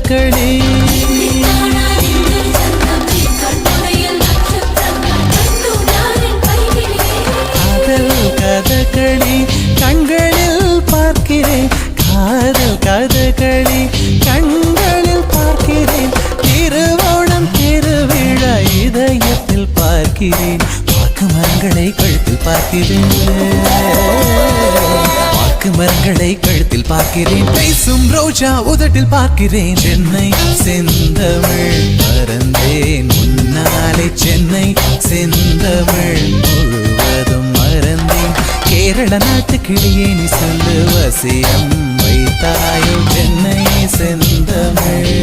கதகளி கதகளி கண்களில் பார்க்கிறேன் காதல் கதகளி கண்களில் பார்க்கிறேன் திருவோணம் திருவிழா இதயத்தில் பார்க்கிறேன் வாக்கு மரங்களை கழுத்தில் பார்க்கிறேன் வாக்கு மரங்களை கழுத்தில் பார்க்கிறேன் பேசும் ரோஜா உதட்டில் பார்க்கிறேன் சென்னை செந்தமிழ் மறந்தேன் முன்னாலே சென்னை செந்தமிழ் முழுவதும் மறந்தேன் கேரள நாட்டு கிளியே நீ சொல்லு வசியம் வைத்தாயோ சென்னை செந்தமிழ்